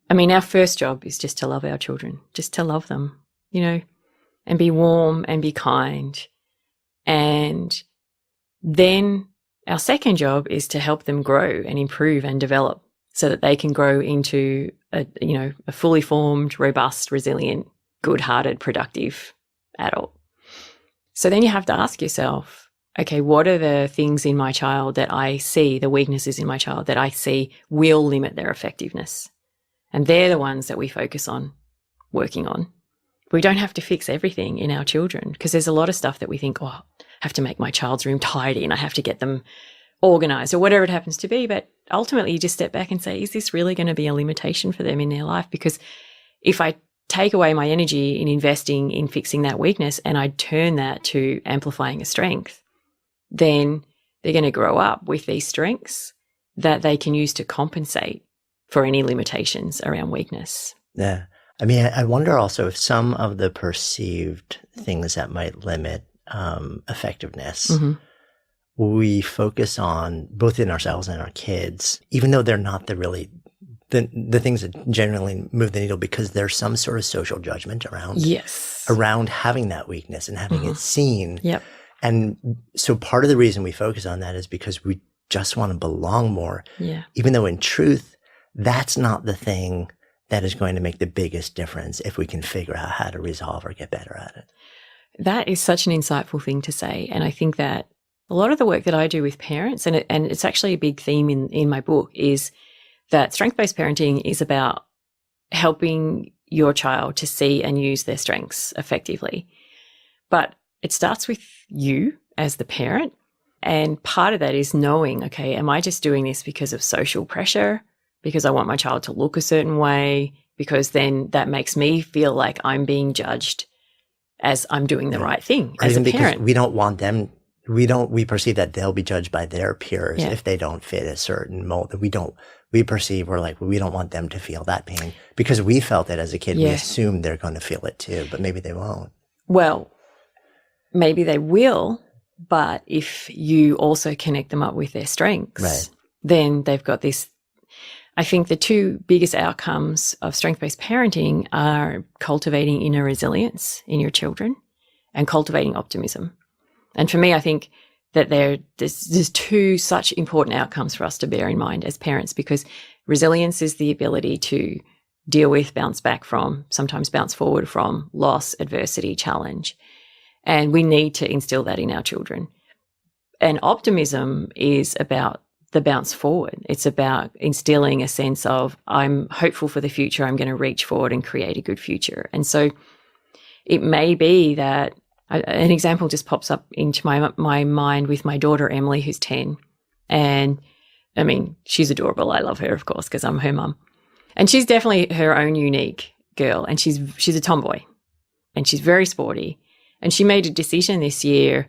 I mean, our first job is just to love our children, just to love them, and be warm and be kind. And then our second job is to help them grow and improve and develop so that they can grow into a fully formed, robust, resilient, good-hearted, productive adult. So then you have to ask yourself, okay, what are the things in my child that I see, the weaknesses in my child that I see will limit their effectiveness? And they're the ones that we focus on working on. We don't have to fix everything in our children because there's a lot of stuff that we think, I have to make my child's room tidy and I have to get them organized or whatever it happens to be. But ultimately you just step back and say, is this really going to be a limitation for them in their life? Because if I take away my energy in investing in fixing that weakness and I turn that to amplifying a strength, then they're going to grow up with these strengths that they can use to compensate for any limitations around weakness. Yeah. I mean, I wonder also if some of the perceived things that might limit effectiveness, we focus on both in ourselves and our kids, even though they're not the things that generally move the needle because there's some sort of social judgment around having that weakness and having it seen. Yep. And so part of the reason we focus on that is because we just want to belong more, even though in truth, that's not the thing that is going to make the biggest difference if we can figure out how to resolve or get better at it. That is such an insightful thing to say. And I think that a lot of the work that I do with parents, and it's actually a big theme in my book, is that strength-based parenting is about helping your child to see and use their strengths effectively. But it starts with you as the parent. And part of that is knowing, okay, am I just doing this because of social pressure? Because I want my child to look a certain way, because then that makes me feel like I'm being judged. as I'm doing the right thing or as a even parent. because we don't want them, we perceive that they'll be judged by their peers if they don't fit a certain mold. We don't want them to feel that pain because we felt it as a kid. We assume they're going to feel it too, but maybe they won't. Well, maybe they will, but if you also connect them up with their strengths, then they've got this. I think the two biggest outcomes of strength-based parenting are cultivating inner resilience in your children and cultivating optimism. And for me, I think that there's two such important outcomes for us to bear in mind as parents, because resilience is the ability to deal with, bounce back from, sometimes bounce forward from loss, adversity, challenge. And we need to instill that in our children. And optimism is about the bounce forward. It's about instilling a sense of, I'm hopeful for the future, I'm going to reach forward and create a good future. And so it may be that an example just pops up into my mind with my daughter, Emily, who's 10. And I mean, she's adorable. I love her, of course, because I'm her mum. And she's definitely her own unique girl. And she's a tomboy and she's very sporty. And she made a decision this year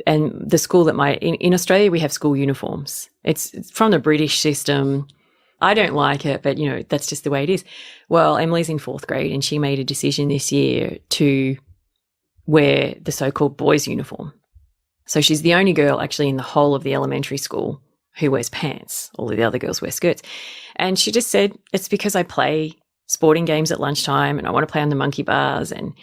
and the school that in Australia, we have school uniforms. It's from the British system. I don't like it, but that's just the way it is. Well, Emily's in 4th grade and she made a decision this year to wear the so-called boys' uniform. So she's the only girl actually in the whole of the elementary school who wears pants. All of the other girls wear skirts. And she just said, it's because I play sporting games at lunchtime and I want to play on the monkey bars. And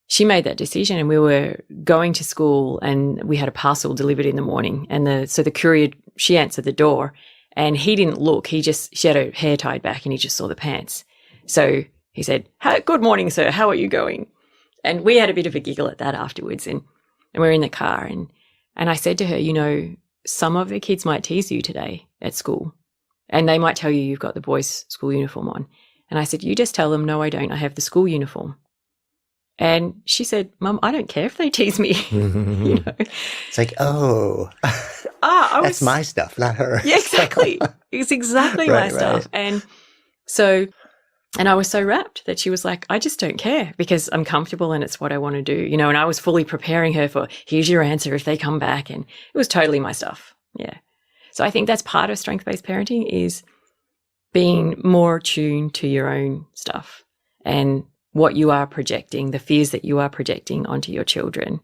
she made that decision, and we were going to school and we had a parcel delivered in the morning. And so the courier, she answered the door and he didn't look. She had her hair tied back and he just saw the pants. So he said, good morning, sir. How are you going? And we had a bit of a giggle at that afterwards. And we're in the car and I said to her, some of the kids might tease you today at school and they might tell you you've got the boys' school uniform on. And I said, you just tell them, no, I don't. I have the school uniform. And she said, Mum, I don't care if they tease me. It's like, that's my stuff, not her. Yeah, exactly. It's exactly my stuff. And I was so rapt that she was like, I just don't care because I'm comfortable and it's what I want to do, and I was fully preparing her for, here's your answer if they come back. And it was totally my stuff. Yeah. So I think that's part of strength-based parenting is being more attuned to your own stuff and what you are projecting, the fears that you are projecting onto your children.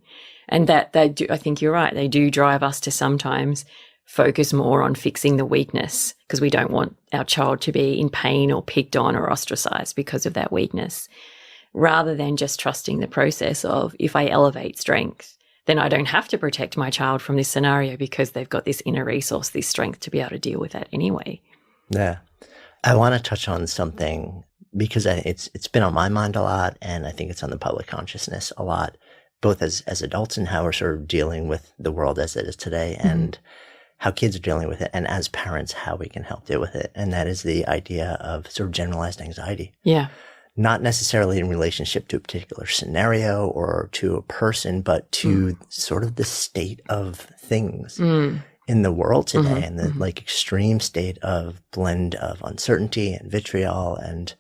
And that they do, I think you're right, they do drive us to sometimes focus more on fixing the weakness because we don't want our child to be in pain or picked on or ostracized because of that weakness, rather than just trusting the process of, if I elevate strength, then I don't have to protect my child from this scenario because they've got this inner resource, this strength to be able to deal with that anyway. Yeah. I want to touch on something because it's been on my mind a lot, and I think it's on the public consciousness a lot, both as adults and how we're sort of dealing with the world as it is today, and how kids are dealing with it, and as parents, how we can help deal with it. And that is the idea of sort of generalized anxiety. Yeah. Not necessarily in relationship to a particular scenario or to a person, but to sort of the state of things in the world today, and the extreme state of blend of uncertainty and vitriol. And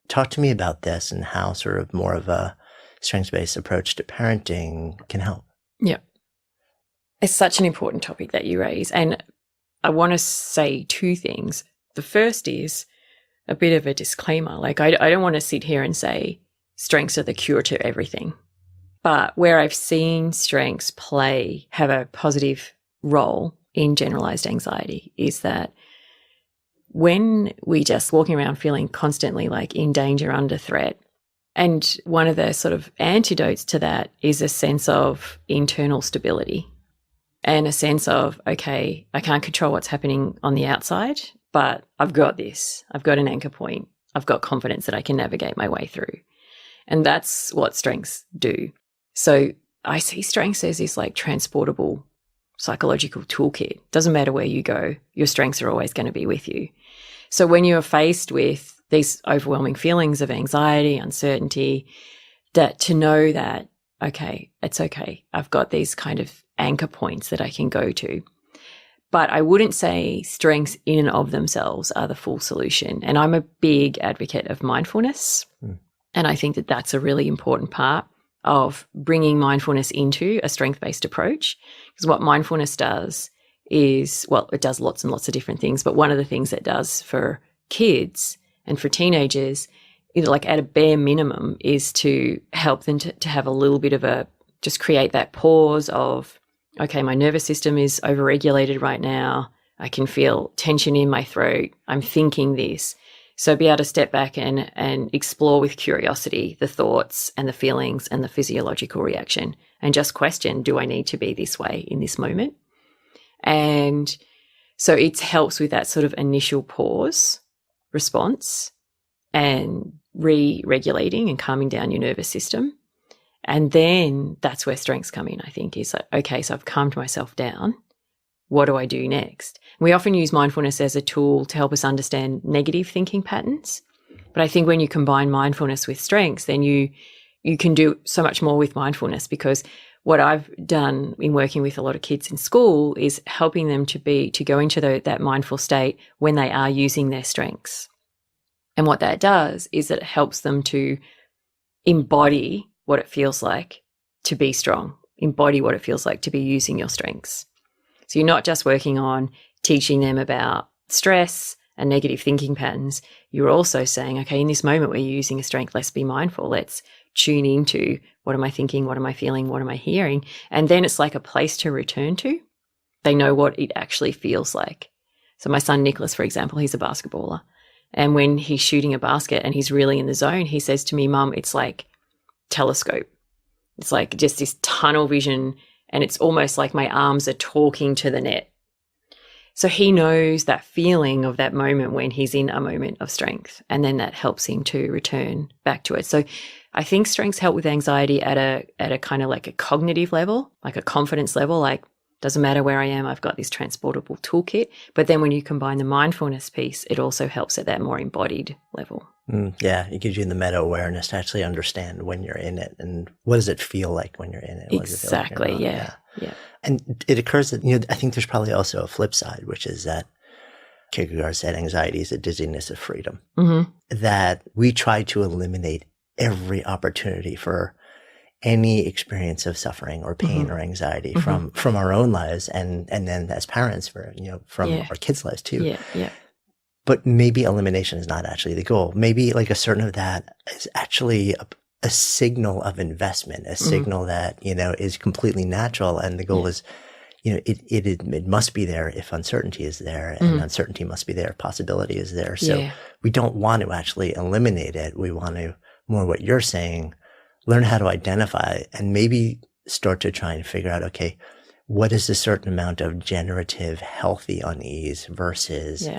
talk to me about this and how sort of more of a strengths-based approach to parenting can help. Yeah. It's such an important topic that you raise. And I want to say two things. The first is a bit of a disclaimer. Like, I don't want to sit here and say strengths are the cure to everything. But where I've seen strengths have a positive role in generalized anxiety is that when we just walking around feeling constantly like in danger, under threat, and one of the sort of antidotes to that is a sense of internal stability and a sense of, okay, I can't control what's happening on the outside, but I've got this. I've got an anchor point. I've got confidence that I can navigate my way through. And that's what strengths do. So I see strengths as this like transportable psychological toolkit. Doesn't matter where you go, your strengths are always going to be with you. So when you're faced with these overwhelming feelings of anxiety, uncertainty, that to know that, okay, it's okay. I've got these kind of anchor points that I can go to. But I wouldn't say strengths in and of themselves are the full solution. And I'm a big advocate of mindfulness. And I think that that's a really important part. of bringing mindfulness into a strength-based approach. Because what mindfulness does is, well, it does lots and lots of different things, but one of the things it does for kids and for teenagers, like at a bare minimum, is to help them to have a little bit of just create that pause of, okay, my nervous system is overregulated right now. I can feel tension in my throat. I'm thinking this. So be able to step back and explore with curiosity the thoughts and the feelings and the physiological reaction, and just question, do I need to be this way in this moment? And so it helps with that sort of initial pause response and re-regulating and calming down your nervous system. And then that's where strengths come in, I think, is like, okay, so I've calmed myself down. What do I do next? We often use mindfulness as a tool to help us understand negative thinking patterns. But I think when you combine mindfulness with strengths, then you can do so much more with mindfulness, because what I've done in working with a lot of kids in school is helping them to go into that mindful state when they are using their strengths. And what that does is that it helps them to embody what it feels like to be strong, embody what it feels like to be using your strengths. So you're not just working on teaching them about stress and negative thinking patterns. You're also saying, okay, in this moment where you're using a strength, let's be mindful. Let's tune into, what am I thinking? What am I feeling? What am I hearing? And then it's like a place to return to. They know what it actually feels like. So my son, Nicholas, for example, he's a basketballer. And when he's shooting a basket and he's really in the zone, he says to me, Mum, it's like telescope. It's like just this tunnel vision, and it's almost like my arms are talking to the net. So he knows that feeling of that moment when he's in a moment of strength, and then that helps him to return back to it. So I think strengths help with anxiety at a kind of like a cognitive level, like a confidence level, like doesn't matter where I am, I've got this transportable toolkit. But then when you combine the mindfulness piece, it also helps at that more embodied level. Yeah, it gives you the meta-awareness to actually understand when you're in it, and what does it feel like when you're in it? Exactly, like yeah. And it occurs that, I think there's probably also a flip side, which is that Kierkegaard said anxiety is a dizziness of freedom. Mm-hmm. That we try to eliminate every opportunity for any experience of suffering or pain or anxiety from our own lives, and then as parents from our kids' lives too. Yeah. But maybe elimination is not actually the goal. Maybe like a certain of that is actually a signal of investment, a signal that, is completely natural. And the goal is, it must be there if uncertainty is there, and uncertainty must be there if possibility is there. So we don't want to actually eliminate it. We want to, more what you're saying, learn how to identify and maybe start to try and figure out, okay, what is a certain amount of generative, healthy unease versus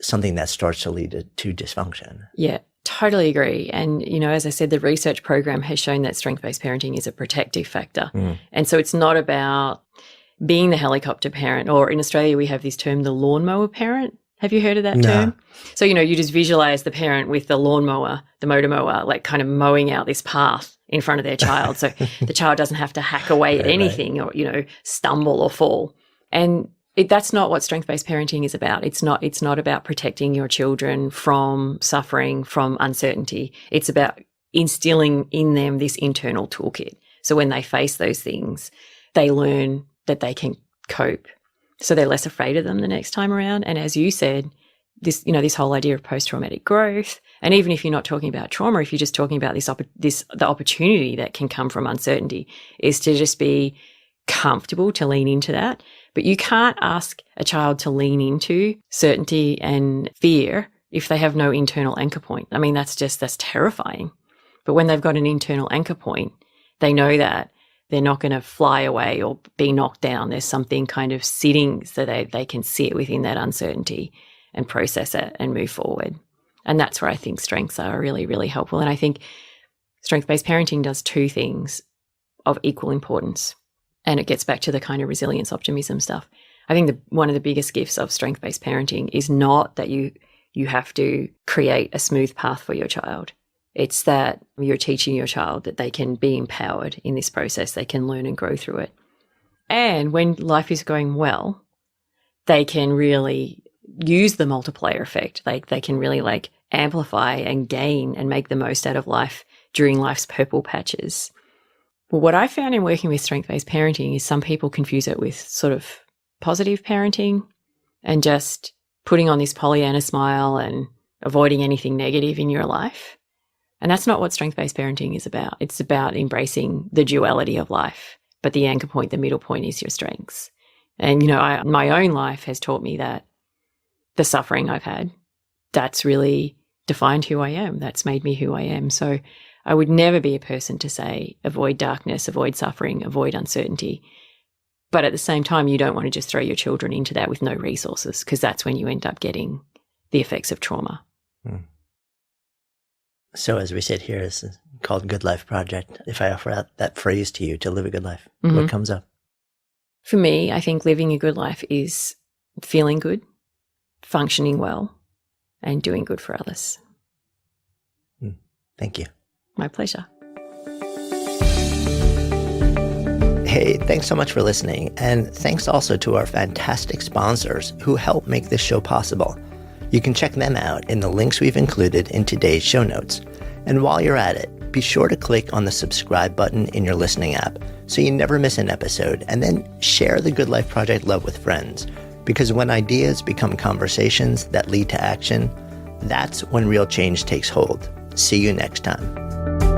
something that starts to lead to dysfunction. Yeah, totally agree. And, as I said, the research program has shown that strength-based parenting is a protective factor. And so it's not about being the helicopter parent, or in Australia, we have this term, the lawnmower parent. Have you heard of that term? So, you just visualize the parent with the lawnmower, the motor mower, like kind of mowing out this path in front of their child. So the child doesn't have to hack away at anything or, stumble or fall. And that's not what strength-based parenting is about. It's not about protecting your children from suffering, from uncertainty. It's about instilling in them this internal toolkit. So when they face those things, they learn that they can cope. So they're less afraid of them the next time around. And as you said, this whole idea of post-traumatic growth, and even if you're not talking about trauma, if you're just talking about the opportunity that can come from uncertainty, is to just be comfortable to lean into that. But you can't ask a child to lean into certainty and fear if they have no internal anchor point. I mean, that's terrifying. But when they've got an internal anchor point, they know that they're not going to fly away or be knocked down. There's something kind of sitting so they can sit within that uncertainty and process it and move forward. And that's where I think strengths are really, really helpful. And I think strength-based parenting does two things of equal importance. And it gets back to the kind of resilience, optimism stuff. I think one of the biggest gifts of strength-based parenting is not that you have to create a smooth path for your child. It's that you're teaching your child that they can be empowered in this process. They can learn and grow through it. And when life is going well, they can really use the multiplier effect. They can really amplify and gain and make the most out of life during life's purple patches. Well, what I found in working with strength-based parenting is some people confuse it with sort of positive parenting and just putting on this Pollyanna smile and avoiding anything negative in your life. And that's not what strength-based parenting is about. It's about embracing the duality of life, but the anchor point, the middle point is your strengths. And, my own life has taught me that the suffering I've had, that's really defined who I am. That's made me who I am. So I would never be a person to say, avoid darkness, avoid suffering, avoid uncertainty. But at the same time, you don't want to just throw your children into that with no resources, because that's when you end up getting the effects of trauma. So as we sit here, it's called Good Life Project. If I offer out that phrase to you, to live a good life, what comes up? For me, I think living a good life is feeling good, functioning well, and doing good for others. Thank you. My pleasure. Hey, thanks so much for listening. And thanks also to our fantastic sponsors who help make this show possible. You can check them out in the links we've included in today's show notes. And while you're at it, be sure to click on the subscribe button in your listening app so you never miss an episode, and then share the Good Life Project love with friends. Because when ideas become conversations that lead to action, that's when real change takes hold. See you next time.